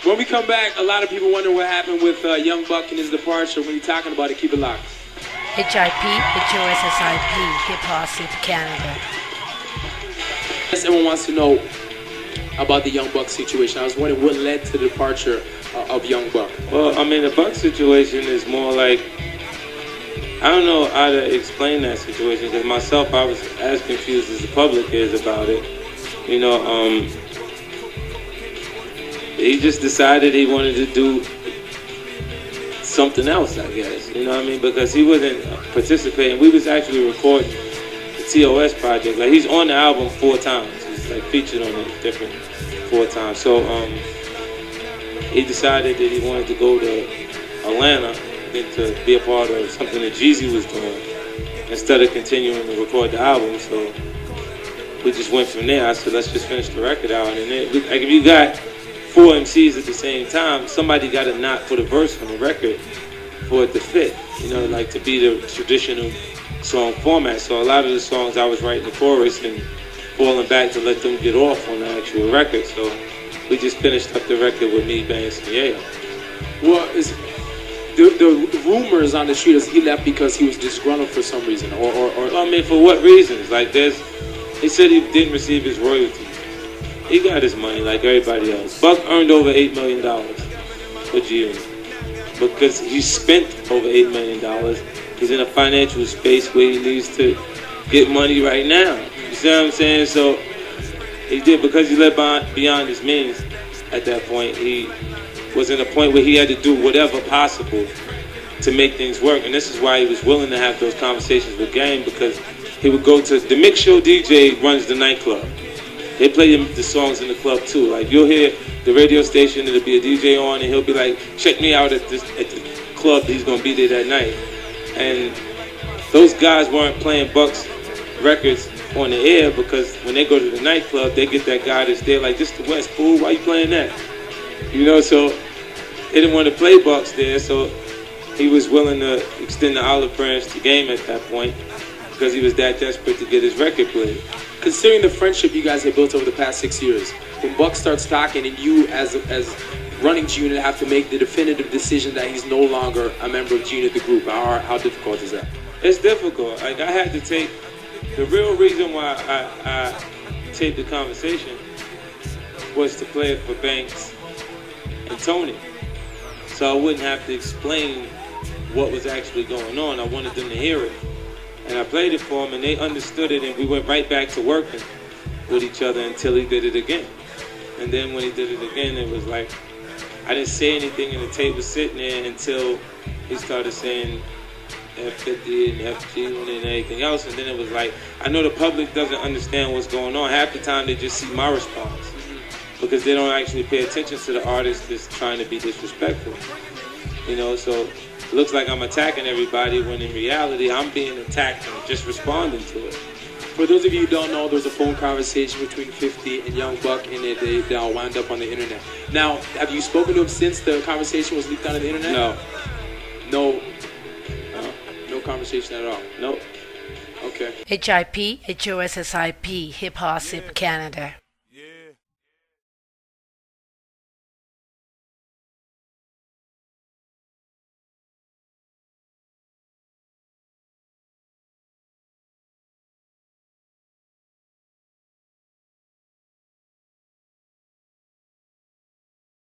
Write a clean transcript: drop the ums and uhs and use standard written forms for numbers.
When we come back, a lot of people wonder what happened with Young Buck and his departure. When you're talking about it, keep it locked. Hiphossip, Hiphossip, Canada. Everyone wants to know about the Young Buck situation. I was wondering what led to the departure of Young Buck. Well, I mean, the Buck situation is more like, I don't know how to explain that situation, because myself, I was as confused as the public is about it. You know, he just decided he wanted to do something else, I guess. You know what I mean? Because he wasn't participating. We was actually recording the TOS project. Like, he's on the album 4 times. He's like featured on it different 4 times. So he decided that he wanted to go to Atlanta and to be a part of something that Jeezy was doing instead of continuing to record the album. So we just went from there. I said, let's just finish the record out. And then, like, if you got 4 MCs at the same time, somebody got to not put a verse on the record for it to fit, you know, like to be the traditional song format. So a lot of the songs I was writing the chorus and falling back to let them get off on the actual record. So we just finished up the record with me, Banks, and Yayo. Well, the rumors on the street is he left because he was disgruntled for some reason, or I mean, for what reasons? Like, he said he didn't receive his royalties. He got his money like everybody else. Buck earned over $8 million for G. Because he spent over $8 million. He's in a financial space where he needs to get money right now. You see what I'm saying? So he did, because he lived beyond his means at that point. He was in a point where he had to do whatever possible to make things work. And this is why he was willing to have those conversations with Game, because he would go to the Mix Show. DJ runs the nightclub. They play the songs in the club too. Like, you'll hear the radio station, it'll be a DJ on, and he'll be like, check me out at the club. He's gonna be there that night. And those guys weren't playing Buck's records on the air, because when they go to the nightclub, they get that guy that's there like, this the West, fool, why you playing that? You know, so they didn't want to play Bucks there, so he was willing to extend the olive branch to Game at that point, because he was that desperate to get his record played. Considering the friendship you guys have built over the past 6 years, when Buck starts talking and you as running G-Unit have to make the definitive decision that he's no longer a member of G-Unit, the group, how difficult is that? It's difficult. Like, I had to take, the real reason why I taped the conversation was to play it for Banks and Tony, so I wouldn't have to explain what was actually going on. I wanted them to hear it. And I played it for them, and they understood it, and we went right back to working with each other until he did it again. And then when he did it again, it was like, I didn't say anything, and the tape was sitting there until he started saying F50 and FG and everything else. And then it was like, I know the public doesn't understand what's going on. Half the time they just see my response, because they don't actually pay attention to the artist that's trying to be disrespectful. You know, so it looks like I'm attacking everybody, when in reality I'm being attacked and just responding to it. For those of you who don't know, there's a phone conversation between 50 and Young Buck, and they all wound up on the internet. Now, have you spoken to him since the conversation was leaked on the internet? No. No conversation at all? Nope. Okay. Hiphossip, Hiphossip, Canada.